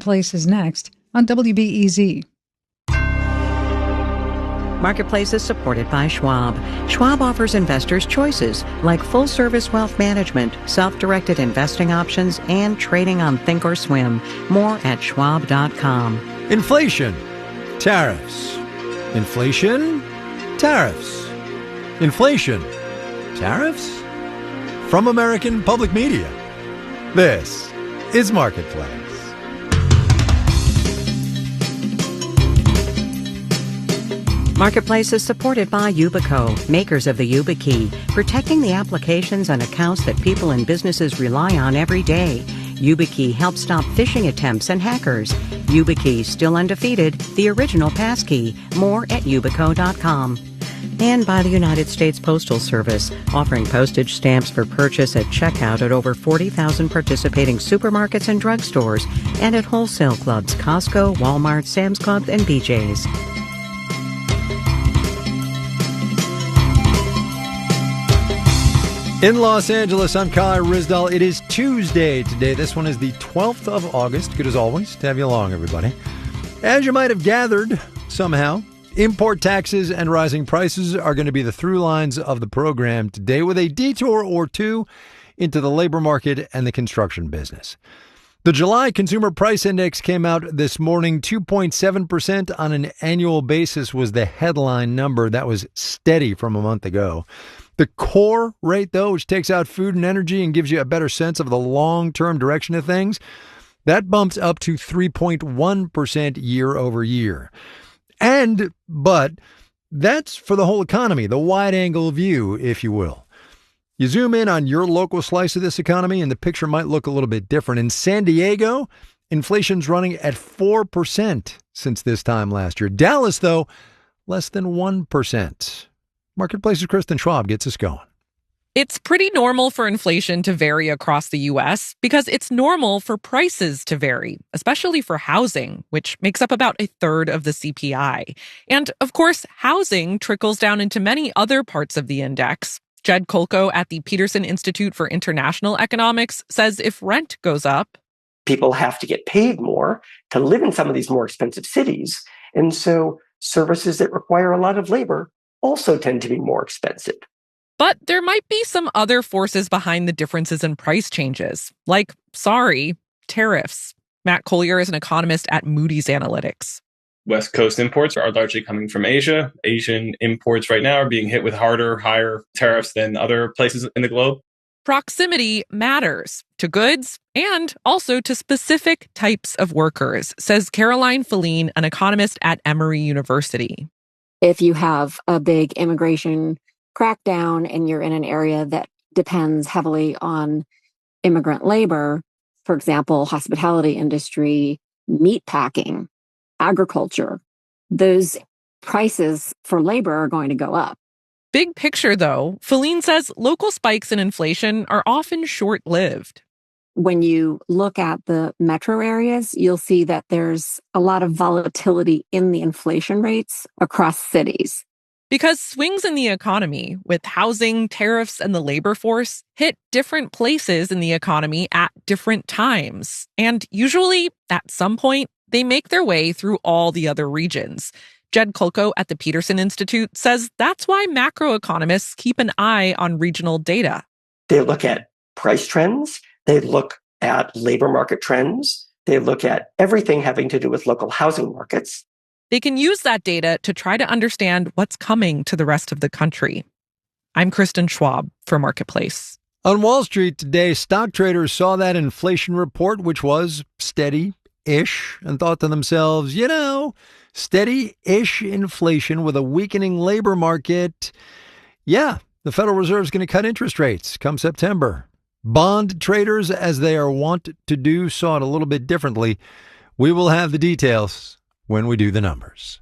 Place is next on WBEZ. Marketplace is supported by Schwab. Schwab offers investors choices like full-service wealth management, self-directed investing options, and trading on Thinkorswim. More at schwab.com. Inflation. Tariffs. Inflation. Tariffs. Inflation. Tariffs. From American Public Media, this is Marketplace. Marketplace is supported by Yubico, makers of the YubiKey, protecting the applications and accounts that people and businesses rely on every day. YubiKey helps stop phishing attempts and hackers. YubiKey, still undefeated, the original passkey. More at yubico.com. And by the United States Postal Service, offering postage stamps for purchase at checkout at over 40,000 participating supermarkets and drugstores, and at wholesale clubs Costco, Walmart, Sam's Club, and BJ's. In Los Angeles, I'm Kai Ryssdal. It is Tuesday today. This one is the 12th of August. Good as always to have you along, everybody. As you might have gathered somehow, import taxes and rising prices are going to be the through lines of the program today, with a detour or two into the labor market and the construction business. The July Consumer Price Index came out this morning. 2.7% on an annual basis was the headline number. That was steady from a month ago. The core rate, though, which takes out food and energy and gives you a better sense of the long-term direction of things, that bumps up to 3.1% year over year. But that's for the whole economy, the wide-angle view, if you will. You zoom in on your local slice of this economy, and the picture might look a little bit different. In San Diego, inflation's running at 4% since this time last year. Dallas, though, less than 1%. Marketplace's Kristen Schwab gets us going. It's pretty normal for inflation to vary across the U.S. because it's normal for prices to vary, especially for housing, which makes up about a third of the CPI. And, of course, housing trickles down into many other parts of the index. Jed Kolko at the Peterson Institute for International Economics says if rent goes up, people have to get paid more to live in some of these more expensive cities. And so services that require a lot of labor also tend to be more expensive. But there might be some other forces behind the differences in price changes, like, tariffs. Matt Collier is an economist at Moody's Analytics. West Coast imports are largely coming from Asia. Asian imports right now are being hit with higher tariffs than other places in the globe. Proximity matters to goods and also to specific types of workers, says Caroline Filene, an economist at Emory University. If you have a big immigration crackdown and you're in an area that depends heavily on immigrant labor, for example, hospitality industry, meat packing, agriculture, those prices for labor are going to go up. Big picture, though, Filene says local spikes in inflation are often short-lived. When you look at the metro areas, you'll see that there's a lot of volatility in the inflation rates across cities. Because swings in the economy, with housing, tariffs, and the labor force, hit different places in the economy at different times. And usually, at some point, they make their way through all the other regions. Jed Kolko at the Peterson Institute says that's why macroeconomists keep an eye on regional data. They look at price trends. They look at labor market trends. They look at everything having to do with local housing markets. They can use that data to try to understand what's coming to the rest of the country. I'm Kristen Schwab for Marketplace. On Wall Street today, stock traders saw that inflation report, which was steady-ish, and thought to themselves, steady-ish inflation with a weakening labor market. Yeah, the Federal Reserve is going to cut interest rates come September. Bond traders, as they are wont to do, saw it a little bit differently. We will have the details when we do the numbers.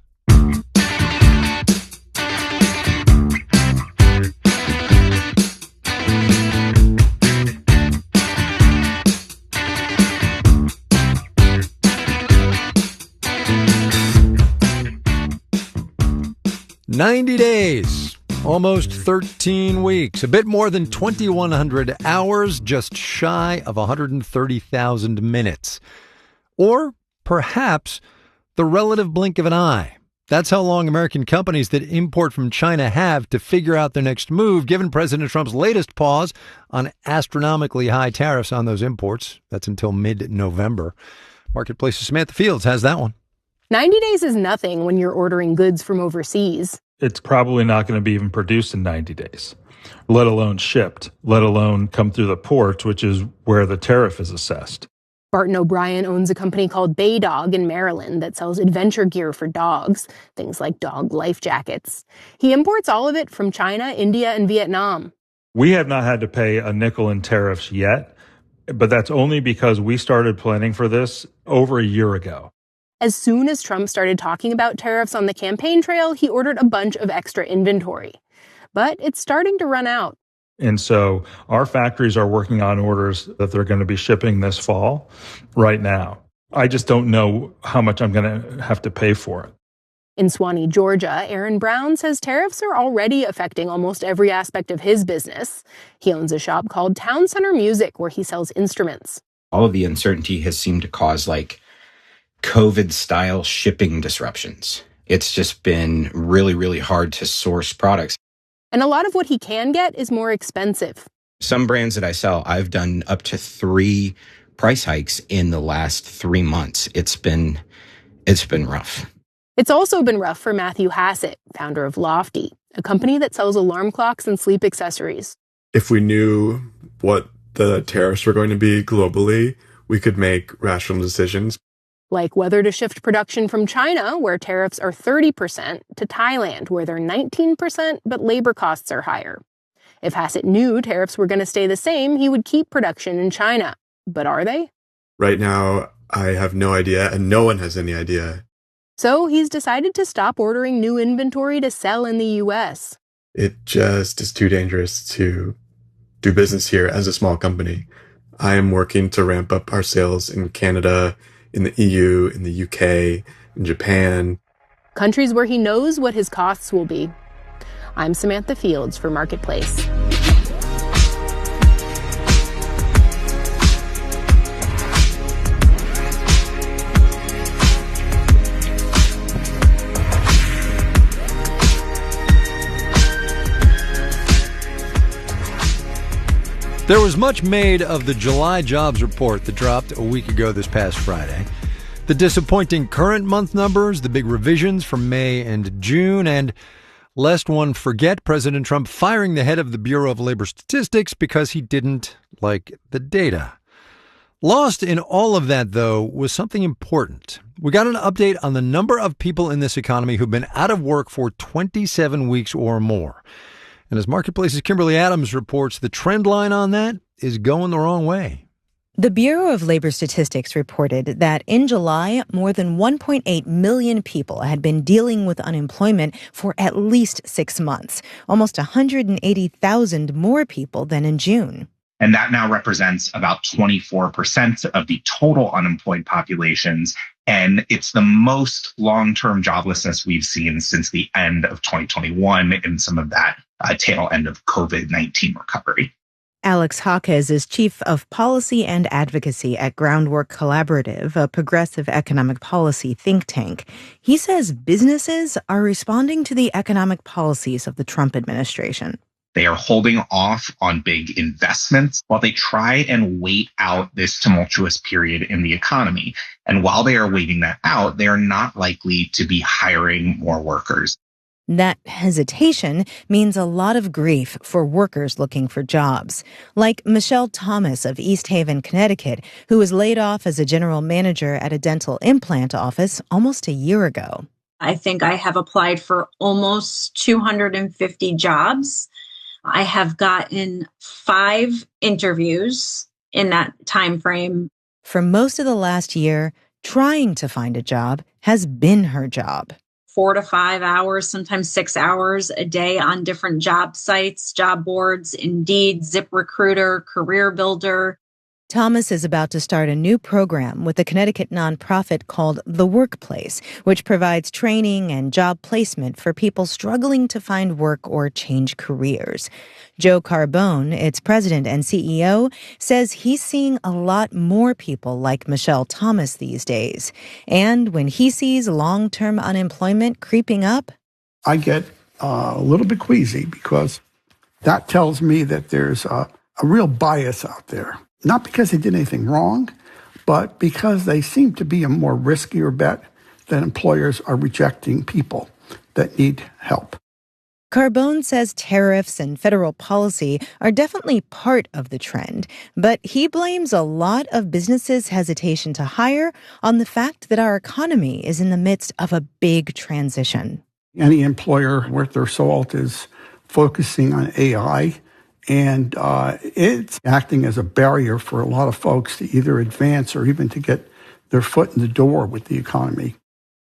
"90 days, almost 13 weeks, a bit more than 2,100 hours, just shy of 130,000 minutes. Or perhaps the relative blink of an eye. That's how long American companies that import from China have to figure out their next move, given President Trump's latest pause on astronomically high tariffs on those imports. That's until mid-November. Marketplace's Samantha Fields has that one. 90 days is nothing when you're ordering goods from overseas. It's probably not going to be even produced in 90 days, let alone shipped, let alone come through the port, which is where the tariff is assessed. Barton O'Brien owns a company called Bay Dog in Maryland that sells adventure gear for dogs, things like dog life jackets. He imports all of it from China, India, and Vietnam. We have not had to pay a nickel in tariffs yet, but that's only because we started planning for this over a year ago. As soon as Trump started talking about tariffs on the campaign trail, he ordered a bunch of extra inventory. But it's starting to run out. And so our factories are working on orders that they're going to be shipping this fall right now. I just don't know how much I'm going to have to pay for it. In Suwanee, Georgia, Aaron Brown says tariffs are already affecting almost every aspect of his business. He owns a shop called Town Center Music where he sells instruments. All of the uncertainty has seemed to cause COVID-style shipping disruptions. It's just been really, really hard to source products. And a lot of what he can get is more expensive. Some brands that I sell, I've done up to 3 price hikes in the last 3 months. It's been rough. It's also been rough for Matthew Hassett, founder of Lofty, a company that sells alarm clocks and sleep accessories. If we knew what the tariffs were going to be globally, we could make rational decisions. Like whether to shift production from China, where tariffs are 30%, to Thailand, where they're 19%, but labor costs are higher. If Hassett knew tariffs were going to stay the same, he would keep production in China. But are they? Right now, I have no idea, and no one has any idea. So he's decided to stop ordering new inventory to sell in the U.S. It just is too dangerous to do business here as a small company. I am working to ramp up our sales in Canada, in the EU, in the UK, in Japan. Countries where he knows what his costs will be. I'm Samantha Fields for Marketplace. There was much made of the July jobs report that dropped a week ago this past Friday. The disappointing current month numbers, the big revisions from May and June, and lest one forget, President Trump firing the head of the Bureau of Labor Statistics because he didn't like the data. Lost in all of that, though, was something important. We got an update on the number of people in this economy who've been out of work for 27 weeks or more. And as Marketplace's Kimberly Adams reports, the trend line on that is going the wrong way. The Bureau of Labor Statistics reported that in July, more than 1.8 million people had been dealing with unemployment for at least 6 months, almost 180,000 more people than in June. And that now represents about 24% of the total unemployed populations. And it's the most long-term joblessness we've seen since the end of 2021 and some of that tail end of COVID-19 recovery. Alex Hawkes is Chief of Policy and Advocacy at Groundwork Collaborative, a progressive economic policy think tank. He says businesses are responding to the economic policies of the Trump administration. They are holding off on big investments while they try and wait out this tumultuous period in the economy. And while they are waiting that out, they are not likely to be hiring more workers. That hesitation means a lot of grief for workers looking for jobs, like Michelle Thomas of East Haven, Connecticut, who was laid off as a general manager at a dental implant office almost a year ago. I think I have applied for almost 250 jobs. I have gotten 5 interviews in that time frame. For most of the last year, trying to find a job has been her job. 4 to 5 hours, sometimes 6 hours a day on different job sites, job boards, Indeed, ZipRecruiter, Career Builder. Thomas is about to start a new program with a Connecticut nonprofit called The Workplace, which provides training and job placement for people struggling to find work or change careers. Joe Carbone, its president and CEO, says he's seeing a lot more people like Michelle Thomas these days. And when he sees long-term unemployment creeping up, I get a little bit queasy because that tells me that there's a real bias out there. Not because they did anything wrong, but because they seem to be a more riskier bet that employers are rejecting people that need help. Carbone says tariffs and federal policy are definitely part of the trend, but he blames a lot of businesses' hesitation to hire on the fact that our economy is in the midst of a big transition. Any employer worth their salt is focusing on AI, and it's acting as a barrier for a lot of folks to either advance or even to get their foot in the door with the economy.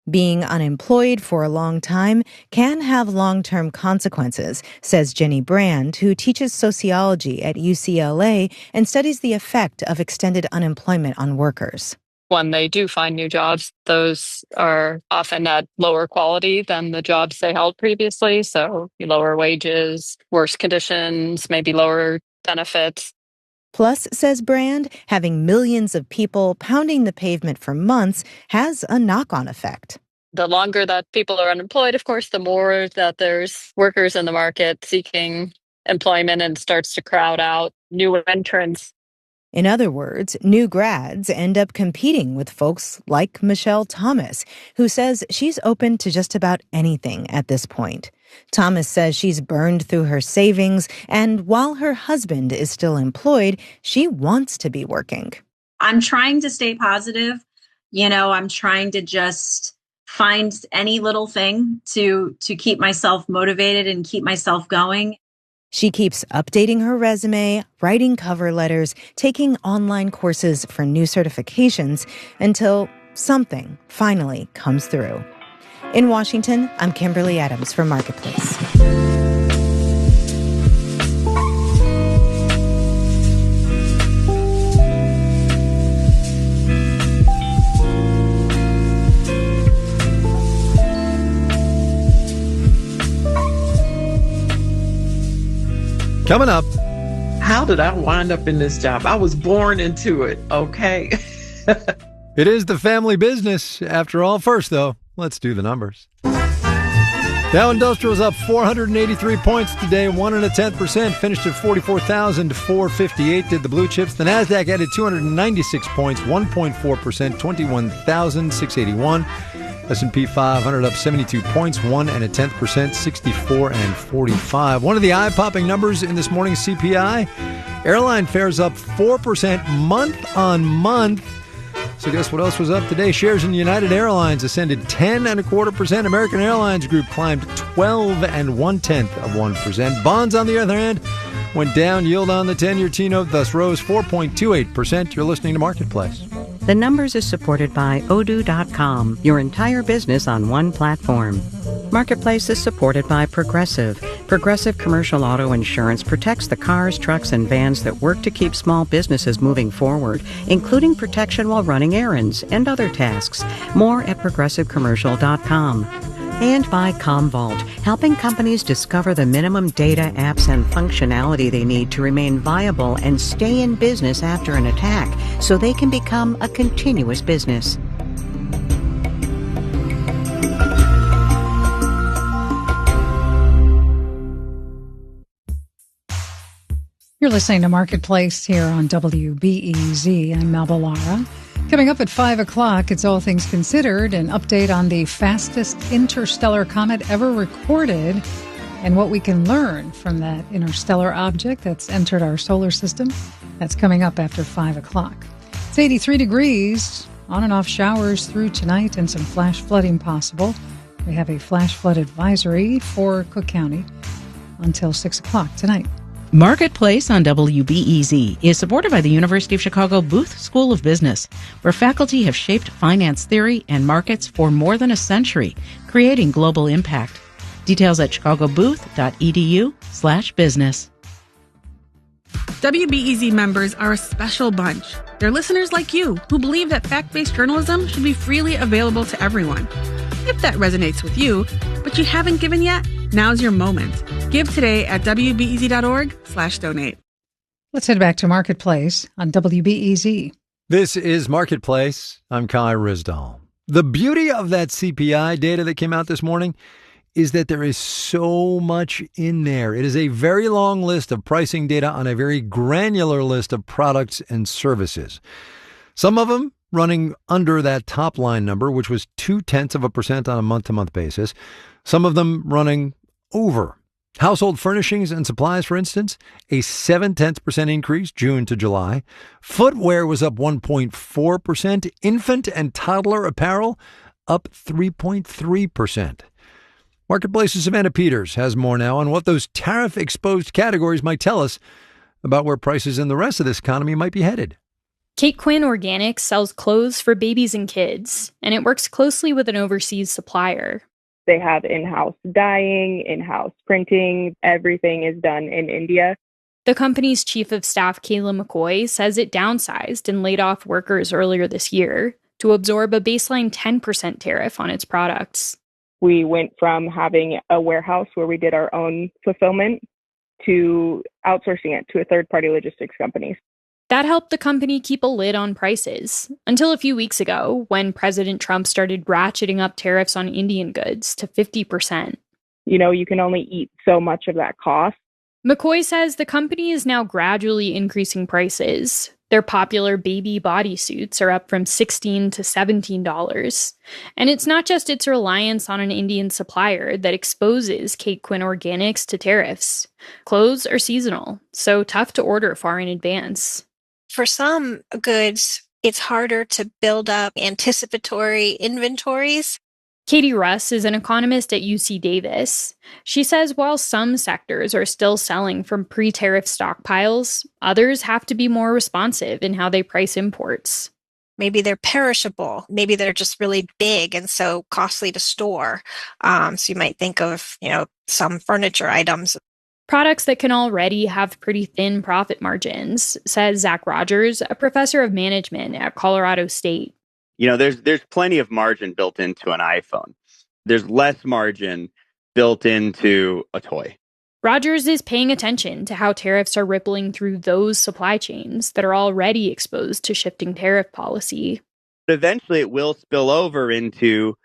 Being unemployed for a long time can have long-term consequences, says Jenny Brand, who teaches sociology at UCLA and studies the effect of extended unemployment on workers. When they do find new jobs, those are often at lower quality than the jobs they held previously. So lower wages, worse conditions, maybe lower benefits. Plus, says Brand, having millions of people pounding the pavement for months has a knock-on effect. The longer that people are unemployed, of course, the more that there's workers in the market seeking employment and starts to crowd out new entrants. In other words, new grads end up competing with folks like Michelle Thomas, who says she's open to just about anything at this point. Thomas says she's burned through her savings, and while her husband is still employed, she wants to be working. I'm trying to stay positive. I'm trying to just find any little thing to keep myself motivated and keep myself going. She keeps updating her resume, writing cover letters, taking online courses for new certifications until something finally comes through. In Washington, I'm Kimberly Adams for Marketplace. Coming up. How did I wind up in this job? I was born into it, okay? It is the family business, after all. First, though, let's do the numbers. Dow Industrial is up 483 points today, 1.1%, finished at 44,458, did the blue chips. The NASDAQ added 296 points, 1.4%, 21,681. S&P 500 up 72 points, 1.1%, 64 and 45. One of the eye-popping numbers in this morning's CPI, airline fares up 4% month on month. So guess what else was up today? Shares in United Airlines ascended 10.25%. American Airlines Group climbed 12.1%. Bonds, on the other hand, went down. Yield on the 10-year T-note thus rose 4.28%. You're listening to Marketplace. The Numbers is supported by Odoo.com, your entire business on one platform. Marketplace is supported by Progressive. Progressive Commercial Auto Insurance protects the cars, trucks, and vans that work to keep small businesses moving forward, including protection while running errands and other tasks. More at ProgressiveCommercial.com. And by Commvault, helping companies discover the minimum data, apps, and functionality they need to remain viable and stay in business after an attack, so they can become a continuous business. You're listening to Marketplace here on WBEZ. I'm Melba Lara. Coming up at 5 o'clock, it's All Things Considered, an update on the fastest interstellar comet ever recorded and what we can learn from that interstellar object that's entered our solar system. That's coming up after 5 o'clock. It's 83 degrees, on and off showers through tonight and some flash flooding possible. We have a flash flood advisory for Cook County until 6 o'clock tonight. Marketplace on WBEZ is supported by the University of Chicago Booth School of Business, where faculty have shaped finance theory and markets for more than a century, creating global impact. Details at chicagobooth.edu/business. WBEZ members are a special bunch. They're listeners like you who believe that fact-based journalism should be freely available to everyone. If that resonates with you, but you haven't given yet, now's your moment. Give today at WBEZ.org/donate. Let's head back to Marketplace on WBEZ. This is Marketplace. I'm Kai Ryssdal. The beauty of that CPI data that came out this morning is that there is so much in there. It is a very long list of pricing data on a very granular list of products and services. Some of them running under that top line number, which was 0.2% on a month-to-month basis. Some of them running over. Household furnishings and supplies, for instance, a 0.7% increase June to July. Footwear was up 1.4%. Infant and toddler apparel up 3.3%. Marketplace's Savannah Peters has more now on what those tariff-exposed categories might tell us about where prices in the rest of this economy might be headed. Kate Quinn Organics sells clothes for babies and kids, and it works closely with an overseas supplier. They have in-house dyeing, in-house printing. Everything is done in India. The company's chief of staff, Kayla McCoy, says it downsized and laid off workers earlier this year to absorb a baseline 10% tariff on its products. We went from having a warehouse where we did our own fulfillment to outsourcing it to a third-party logistics company. That helped the company keep a lid on prices until a few weeks ago when President Trump started ratcheting up tariffs on Indian goods to 50%. You know, you can only eat so much of that cost. McCoy says the company is now gradually increasing prices. Their popular baby bodysuits are up from $16 to $17. And it's not just its reliance on an Indian supplier that exposes Kate Quinn Organics to tariffs. Clothes are seasonal, so tough to order far in advance. For some goods, it's harder to build up anticipatory inventories. Katie Russ is an economist at UC Davis. She says while some sectors are still selling from pre-tariff stockpiles, others have to be more responsive in how they price imports. Maybe they're perishable. Maybe they're just really big and so costly to store. So you might think of, some furniture items. Products that can already have pretty thin profit margins, says Zach Rogers, a professor of management at Colorado State. There's plenty of margin built into an iPhone. There's less margin built into a toy. Rogers is paying attention to how tariffs are rippling through those supply chains that are already exposed to shifting tariff policy. But eventually it will spill over into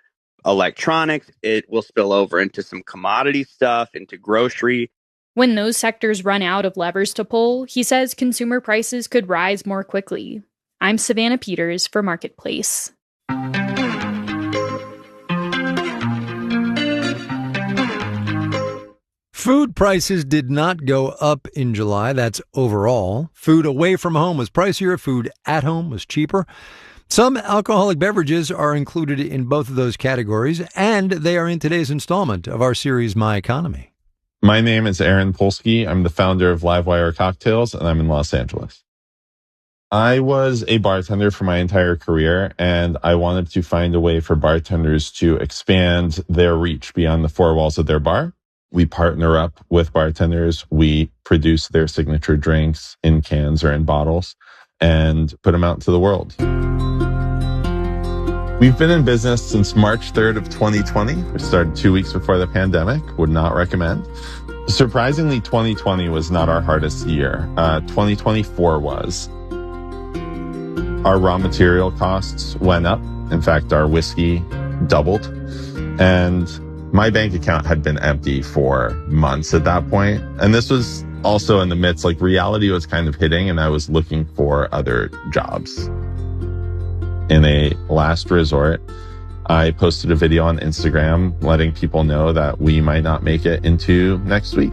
electronics. It will spill over into some commodity stuff, into grocery. When those sectors run out of levers to pull, he says consumer prices could rise more quickly. I'm Savannah Peters for Marketplace. Food prices did not go up in July. That's overall. Food away from home was pricier. Food at home was cheaper. Some alcoholic beverages are included in both of those categories, and they are in today's installment of our series, My Economy. My name is Aaron Polsky. I'm the founder of Livewire Cocktails, and I'm in Los Angeles. I was a bartender for my entire career, and I wanted to find a way for bartenders to expand their reach beyond the four walls of their bar. We partner up with bartenders. We produce their signature drinks in cans or in bottles and put them out into the world. We've been in business since March 3rd of 2020, which started 2 weeks before the pandemic. Would not recommend. Surprisingly, 2020 was not our hardest year. 2024 was. Our raw material costs went up. In fact, our whiskey doubled. And my bank account had been empty for months at that point. And this was also in the midst, reality was kind of hitting, and I was looking for other jobs. In a last resort, I posted a video on Instagram letting people know that we might not make it into next week.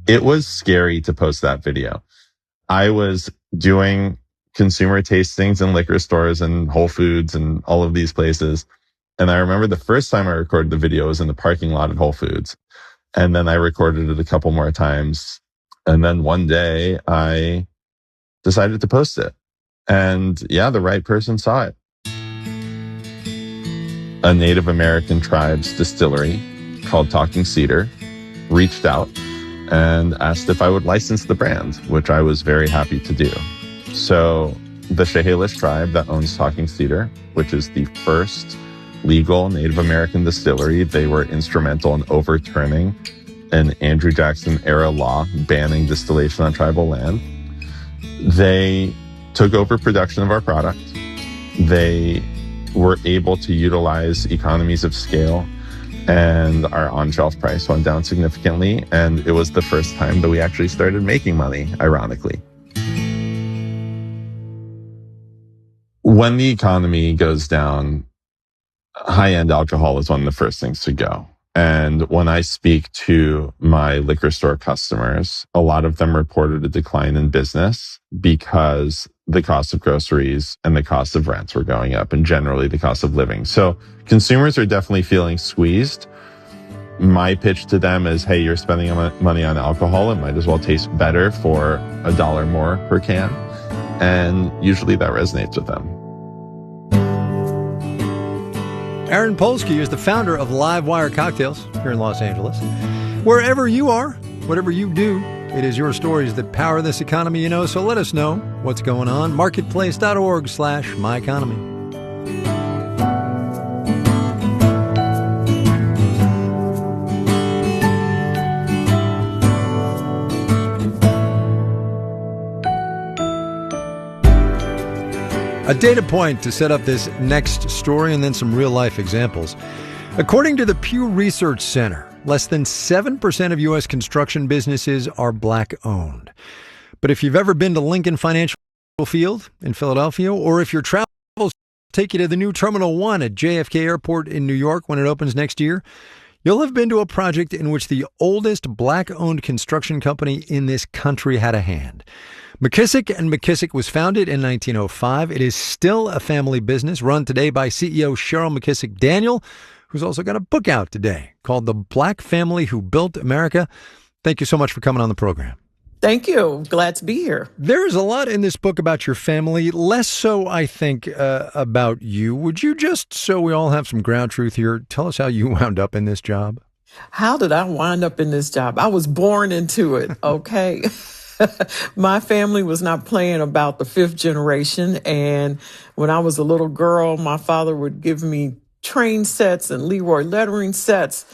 It was scary to post that video. I was doing consumer tastings in liquor stores and Whole Foods and all of these places. And I remember the first time I recorded the video was in the parking lot at Whole Foods. And then I recorded it a couple more times. And then one day I decided to post it. And yeah, the right person saw it. A Native American tribe's distillery called Talking Cedar reached out and asked if I would license the brand, which I was very happy to do. So the Chehalis tribe that owns Talking Cedar, which is the first legal Native American distillery, they were instrumental in overturning an Andrew Jackson era law banning distillation on tribal land. They took over production of our product. They were able to utilize economies of scale, and our on-shelf price went down significantly. And it was the first time that we actually started making money, ironically. When the economy goes down, high-end alcohol is one of the first things to go. And when I speak to my liquor store customers, a lot of them reported a decline in business because the cost of groceries and the cost of rents were going up, and generally the cost of living. So consumers are definitely feeling squeezed. My pitch to them is, hey, you're spending money on alcohol. It might as well taste better for $1 more per can. And usually that resonates with them. Aaron Polsky is the founder of Livewire Cocktails here in Los Angeles. Wherever you are, whatever you do, it is your stories that power this economy, you know. So let us know what's going on. Marketplace.org/myeconomy. A data point to set up this next story and then some real-life examples. According to the Pew Research Center, less than 7% of U.S. construction businesses are Black-owned. But if you've ever been to Lincoln Financial Field in Philadelphia, or if your travels take you to the new Terminal 1 at JFK Airport in New York when it opens next year, you'll have been to a project in which the oldest Black-owned construction company in this country had a hand. McKissick & McKissick was founded in 1905. It is still a family business run today by CEO Cheryl McKissick Daniel, who's also got a book out today called The Black Family Who Built America. Thank you so much for coming on the program. Thank you. Glad to be here. There's a lot in this book about your family, less so, I think, about you. Would you just, so we all have some ground truth here, tell us how you wound up in this job? How did I wind up in this job? I was born into it, okay? My family was not playing about the fifth generation. And when I was a little girl, my father would give me train sets and Leroy lettering sets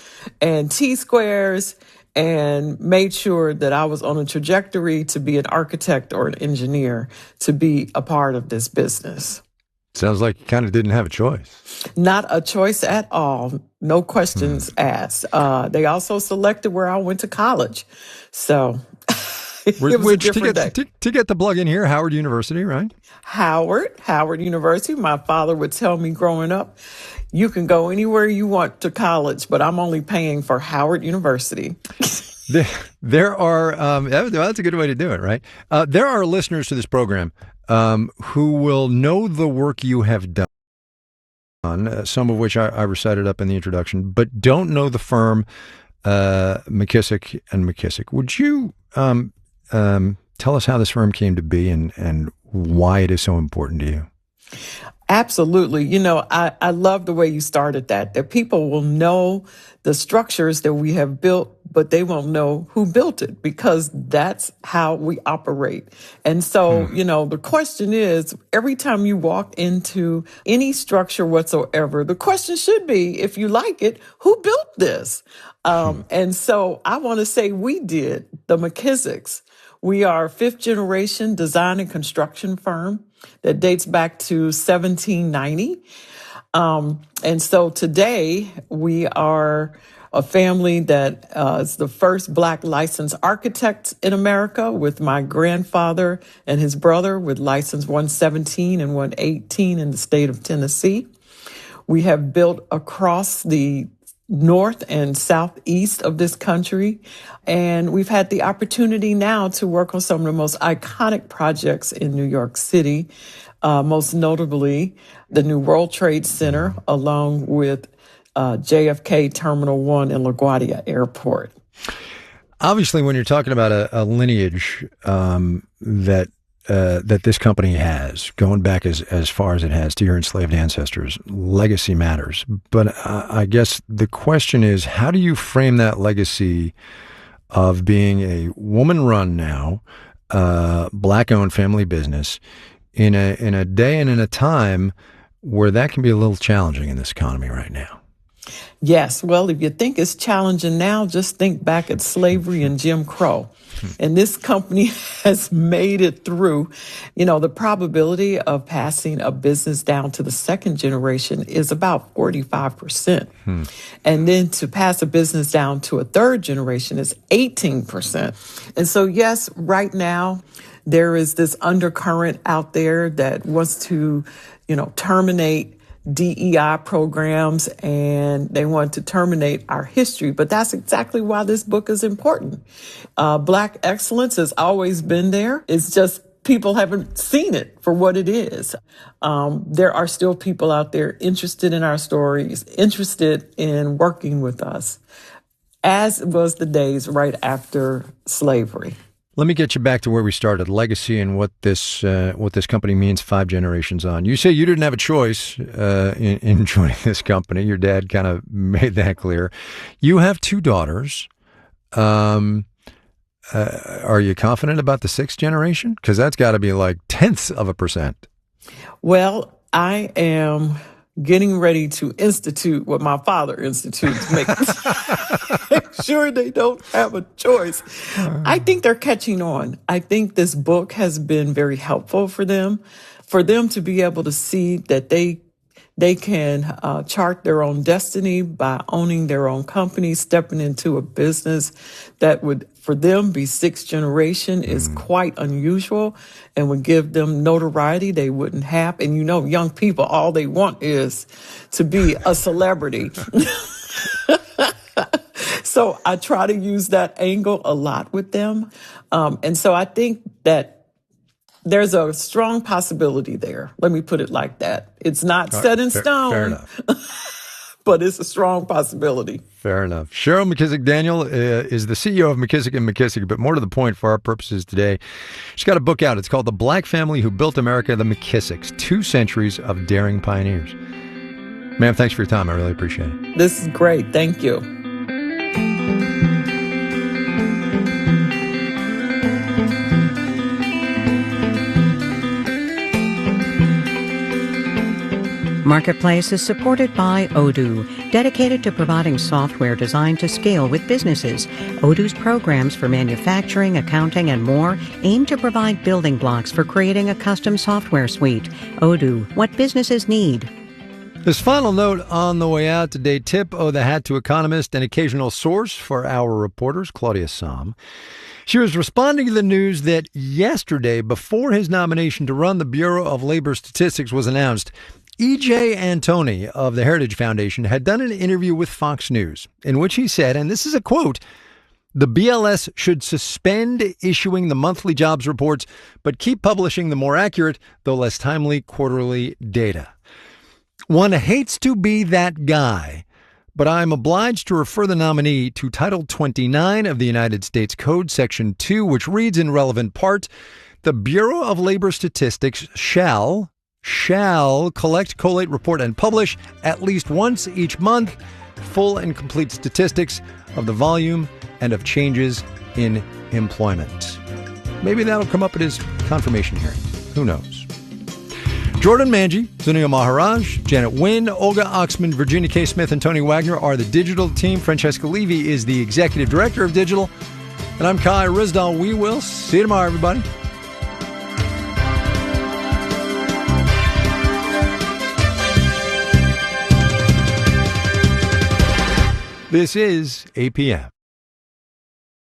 and T-squares, and made sure that I was on a trajectory to be an architect or an engineer, to be a part of this business. Sounds like you kind of didn't have a choice. Not a choice at all. No questions asked. They also selected where I went to college. So it was a different day. To get the plug in here, Howard University, right? Howard University. My father would tell me growing up, you can go anywhere you want to college, but I'm only paying for Howard University. There are, that's a good way to do it, right? There are listeners to this program who will know the work you have done, some of which I recited up in the introduction, but don't know the firm McKissick & McKissick. Would you tell us how this firm came to be and why it is so important to you? Absolutely. You know, I love the way you started that people will know the structures that we have built, but they won't know who built it, because that's how we operate. And so, you know, the question is, every time you walk into any structure whatsoever, the question should be, if you like it, who built this? And so I want to say we did, the McKissicks. We are a fifth generation design and construction firm that dates back to 1790. And so today we are a family that is the first Black licensed architect in America, with my grandfather and his brother with license 117 and 118 in the state of Tennessee. We have built across the north and southeast of this country. And we've had the opportunity now to work on some of the most iconic projects in New York City, most notably the new World Trade Center, along with JFK Terminal 1 and LaGuardia Airport. Obviously, when you're talking about a lineage that this company has, going back as far as it has to your enslaved ancestors, legacy matters. But I guess the question is, how do you frame that legacy of being a woman-run now, black-owned family business in a day and in a time where that can be a little challenging in this economy right now. Yes. Well, if you think it's challenging now, just think back at slavery and Jim Crow. And this company has made it through. You know, the probability of passing a business down to the second generation is about 45%. And then to pass a business down to a third generation is 18%. And so, yes, right now, there is this undercurrent out there that wants to, terminate DEI programs, and they want to terminate our history. But that's exactly why this book is important. Black excellence has always been there. It's just people haven't seen it for what it is. There are still people out there interested in our stories, interested in working with us, as was the days right after slavery. Let me get you back to where we started, legacy and what this company means 5 generations on. You say you didn't have a choice in joining this company. Your dad kind of made that clear. You have 2 daughters. Are you confident about the 6th generation? Because that's got to be like 0.1%. Well, I am getting ready to institute what my father instituted to make sure they don't have a choice. I think they're catching on. I think this book has been very helpful for them to be able to see that they can chart their own destiny by owning their own company, stepping into a business that would, for them, be 6th generation is quite unusual and would give them notoriety they wouldn't have. And young people, all they want is to be a celebrity. So I try to use that angle a lot with them. And so I think that there's a strong possibility there. Let me put it like that. It's not set in stone. Fair enough. But it's a strong possibility. Fair enough. Cheryl McKissick Daniel is the CEO of McKissick & McKissick, but more to the point for our purposes today, she's got a book out. It's called The Black Family Who Built America, The McKissicks, 2 Centuries of Daring Pioneers. Ma'am, thanks for your time. I really appreciate it. This is great. Thank you. Marketplace is supported by Odoo, dedicated to providing software designed to scale with businesses. Odoo's programs for manufacturing, accounting, and more aim to provide building blocks for creating a custom software suite. Odoo, what businesses need. This final note on the way out today, tip of the hat to economist and occasional source for our reporters, Claudia Sahm. She was responding to the news that yesterday, before his nomination to run the Bureau of Labor Statistics was announced, E.J. Antoni of the Heritage Foundation had done an interview with Fox News in which he said, and this is a quote, "The BLS should suspend issuing the monthly jobs reports, but keep publishing the more accurate, though less timely, quarterly data." One hates to be that guy, but I'm obliged to refer the nominee to Title 29 of the United States Code, Section 2, which reads in relevant part, "The Bureau of Labor Statistics shall collect, collate, report, and publish at least once each month full and complete statistics of the volume and of changes in employment." Maybe that'll come up at his confirmation hearing. Who knows? Jordan Manji, Sunil Maharaj, Janet Wynn, Olga Oxman, Virginia K. Smith, and Tony Wagner are the digital team. Francesca Levy is the executive director of digital. And I'm Kai Ryssdal. We will see you tomorrow, everybody. This is APM.